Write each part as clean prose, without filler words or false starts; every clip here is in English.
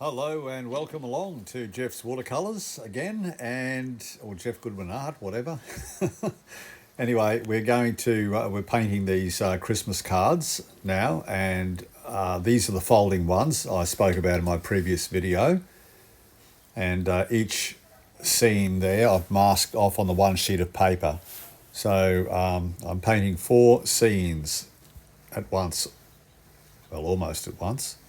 Hello and welcome along to Jeff's Watercolours again, or Jeff Goodwin Art, whatever. Anyway, we're painting these Christmas cards now, and these are the folding ones I spoke about in my previous video. And each scene there I've masked off on the one sheet of paper. So I'm painting 4 scenes at once, well, almost at once.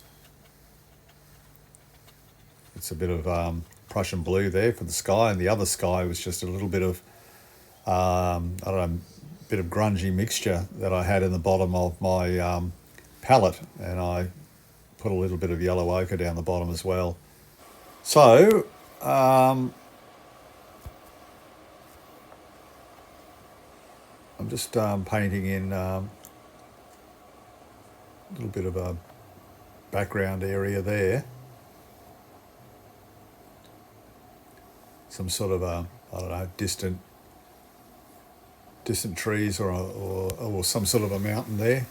It's a bit of Prussian blue there for the sky, and the other sky was just a little bit of, I don't know, bit of grungy mixture that I had in the bottom of my palette, and I put a little bit of yellow ochre down the bottom as well. So, I'm just painting in a little bit of a background area there. Some sort of I don't know, distant trees or some sort of a mountain there.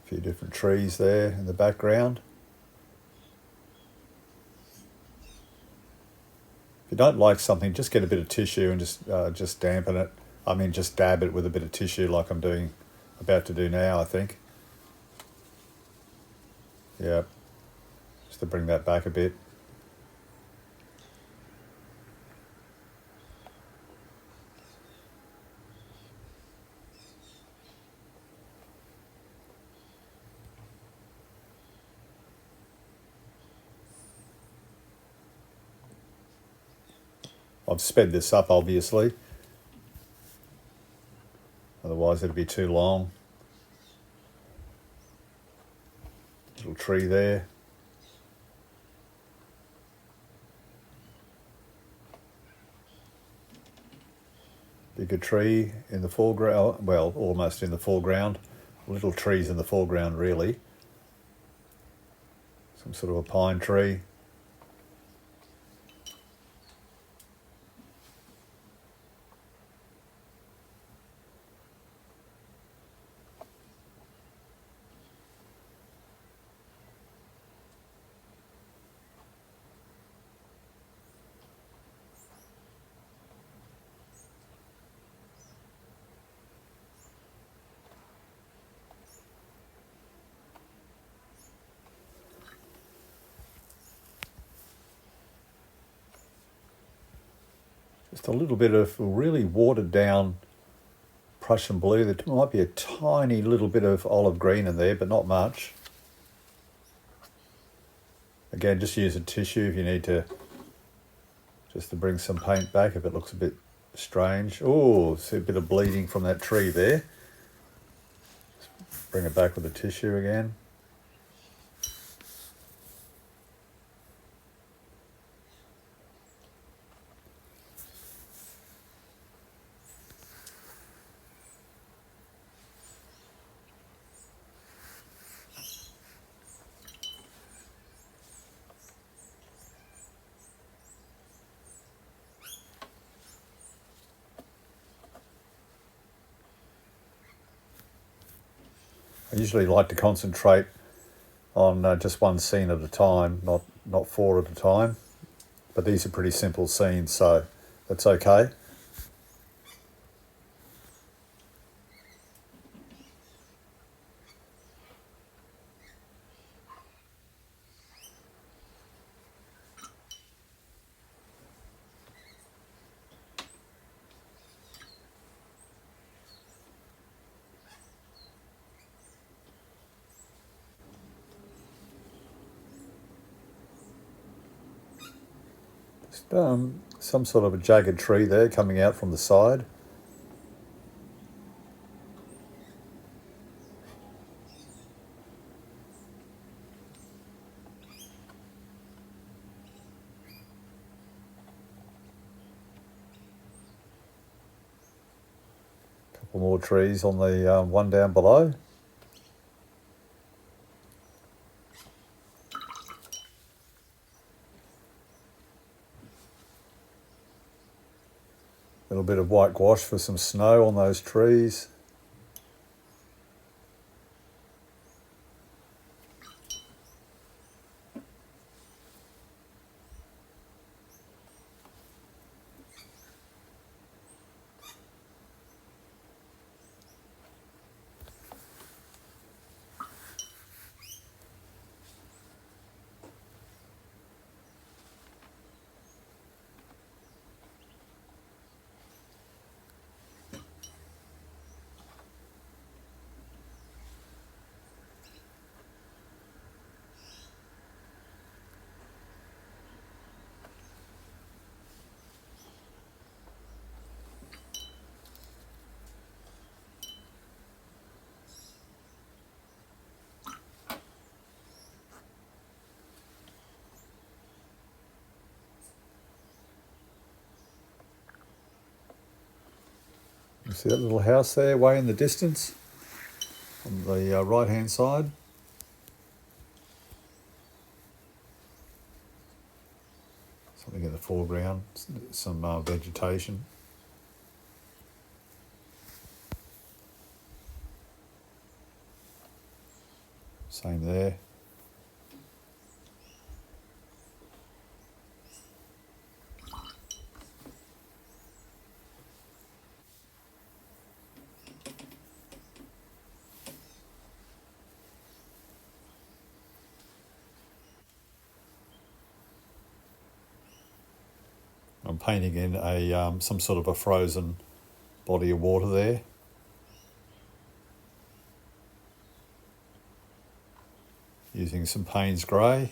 A few different trees there in the background. If you don't like something, just get a bit of tissue and just dampen it. I mean, just dab it with a bit of tissue like I'm about to do now, I think. Yeah, just to bring that back a bit. I've sped this up, obviously. Otherwise it'd be too long. Little tree there. Bigger tree in the foreground, well, almost in the foreground. Little trees in the foreground, really. Some sort of a pine tree. Just a little bit of really watered down Prussian blue. There might be a tiny little bit of olive green in there, but not much. Again, just use a tissue if you need to, just to bring some paint back if it looks a bit strange. Oh, see a bit of bleeding from that tree there. Just bring it back with a tissue again. I usually like to concentrate on just one scene at a time, not 4 at a time. But these are pretty simple scenes, so that's okay. Some sort of a jagged tree there coming out from the side. Couple more trees on the one down below. little bit of white gouache for some snow on those trees. You see that little house there way in the distance on the right hand side? Something in the foreground, some vegetation. Same there. I'm painting in a some sort of a frozen body of water there. Using some Payne's grey.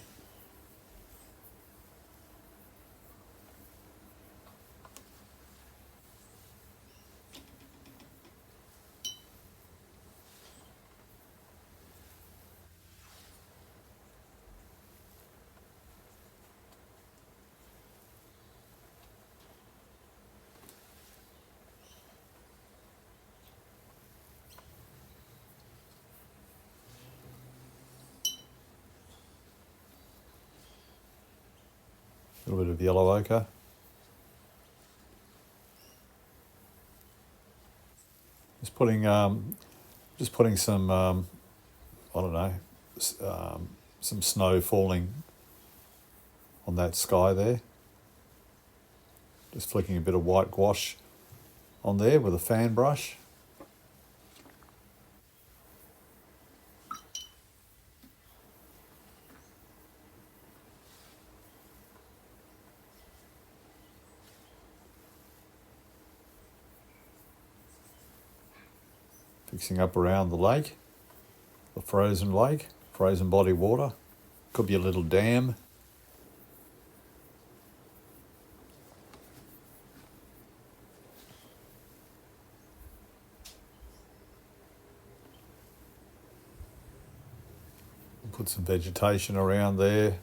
A little bit of yellow ochre. Just putting some, I don't know, some snow falling on that sky there. Just flicking a bit of white gouache on there with a fan brush. Fixing up around the lake, the frozen lake, frozen body water. Could be a little dam. Put some vegetation around there.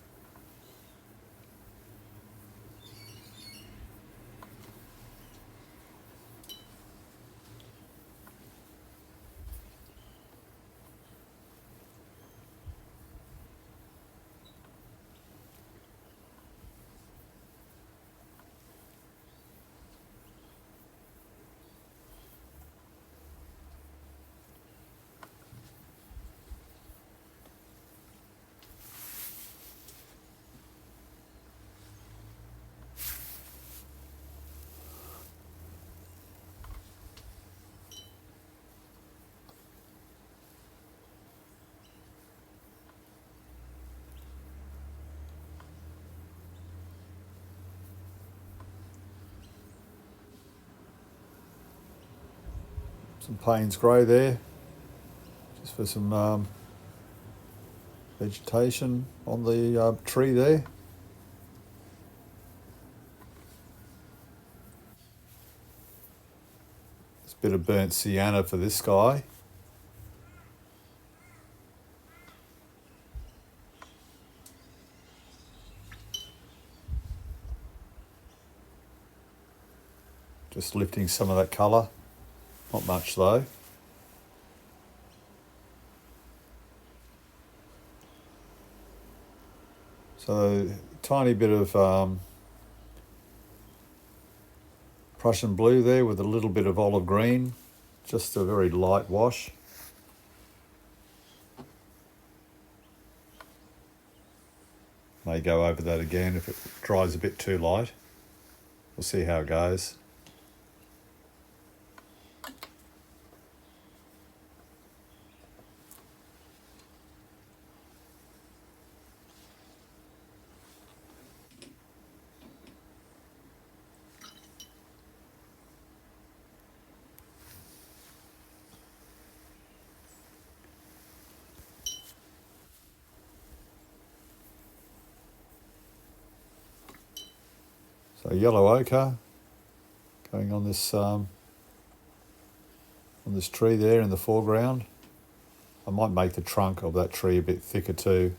Some Payne's grey there, just for some vegetation on the tree there. There's a bit of burnt sienna for this guy. Just lifting some of that colour. Not much though. So tiny bit of Prussian blue there with a little bit of olive green, just a very light wash. May go over that again if it dries a bit too light. We'll see how it goes. So yellow ochre going on this tree there in the foreground. I might make the trunk of that tree a bit thicker too.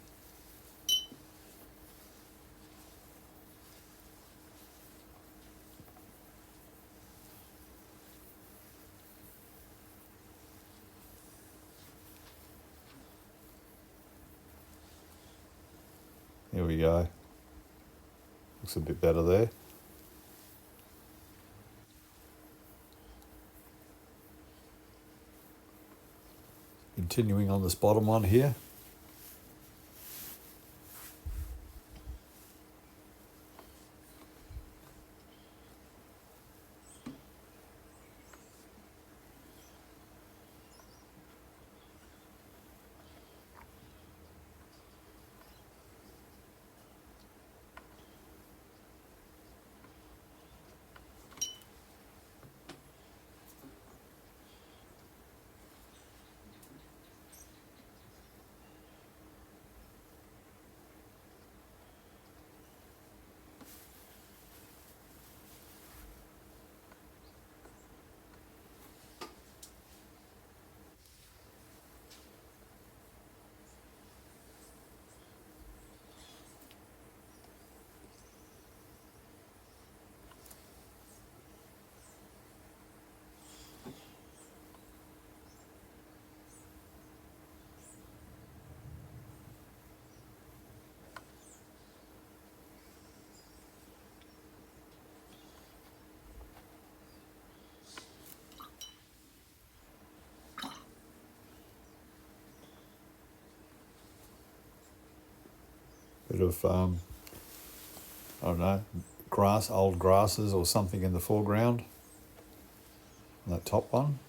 Here we go. Looks a bit better there. Continuing on this bottom one here. Bit of, I don't know, grass, old grasses or something in the foreground on that top one.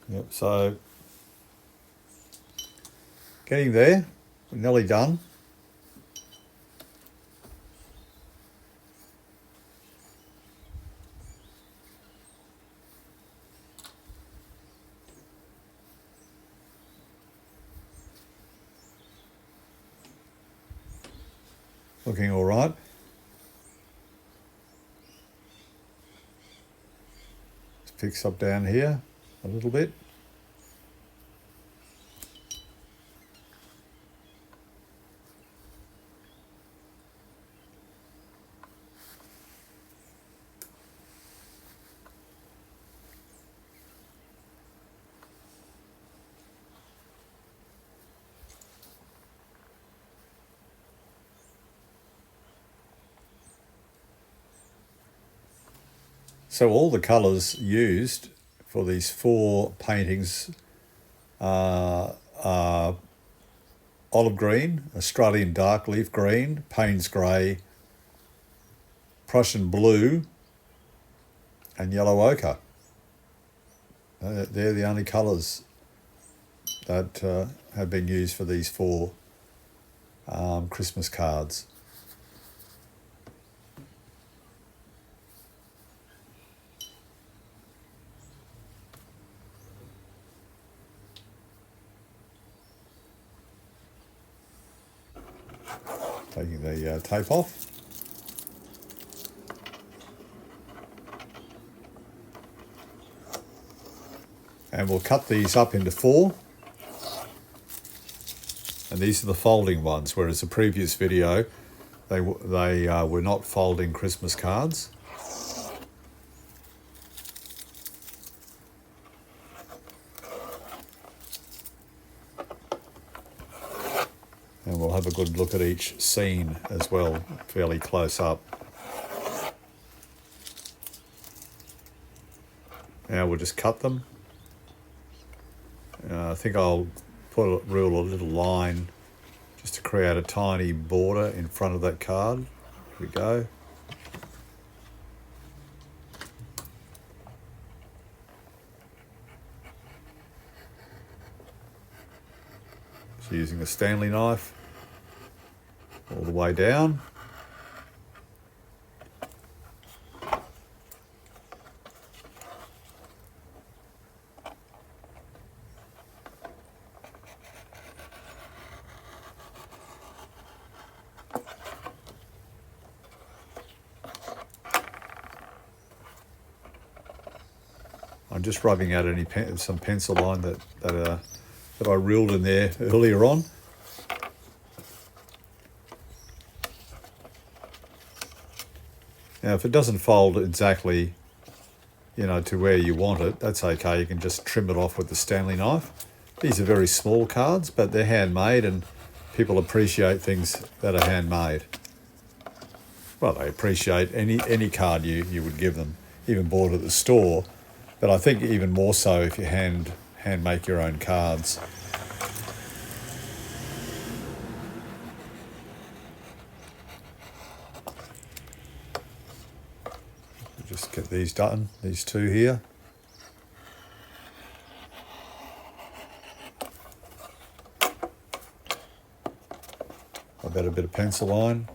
Yep, so getting there, we're nearly done. Looking all right. Just picks up down here a little bit. So all the colours used for these 4 paintings are olive green, Australian dark leaf green, Payne's grey, Prussian blue, and yellow ochre. They're the only colours that have been used for these 4 Christmas cards. Taking the tape off. And we'll cut these up into 4. And these are the folding ones, whereas the previous video, they were not folding Christmas cards. And we'll have a good look at each scene as well, fairly close up. Now we'll just cut them. I think I'll rule a little line just to create a tiny border in front of that card. Here we go. So using a Stanley knife all the way down. I'm just rubbing out some pencil line that I ruled in there earlier on. Now, if it doesn't fold exactly, to where you want it, that's okay. You can just trim it off with the Stanley knife. These are very small cards, but they're handmade, and people appreciate things that are handmade. Well, they appreciate any card you would give them, even bought at the store. But I think even more so if you hand make your own cards. Just get these done, these 2 here. I've got a bit of pencil line.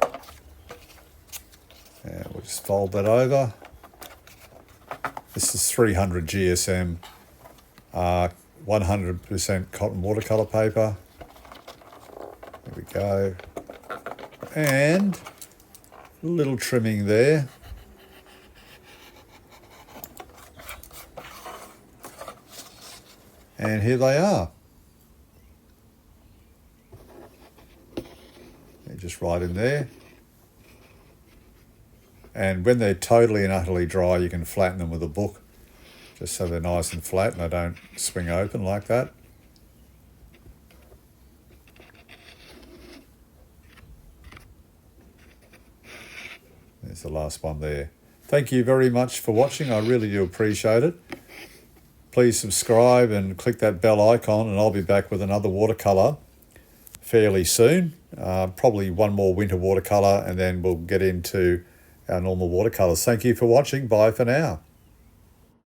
And we'll just fold that over. This is 300 GSM, 100% cotton watercolour paper. There we go. And a little trimming there. And here they are. They're just right in there. And when they're totally and utterly dry, you can flatten them with a book, just so they're nice and flat and they don't swing open like that. There's the last one there. Thank you very much for watching. I really do appreciate it. Please subscribe and click that bell icon, and I'll be back with another watercolour fairly soon. Probably one more winter watercolour, and then we'll get into our normal watercolours. Thank you for watching. Bye for now.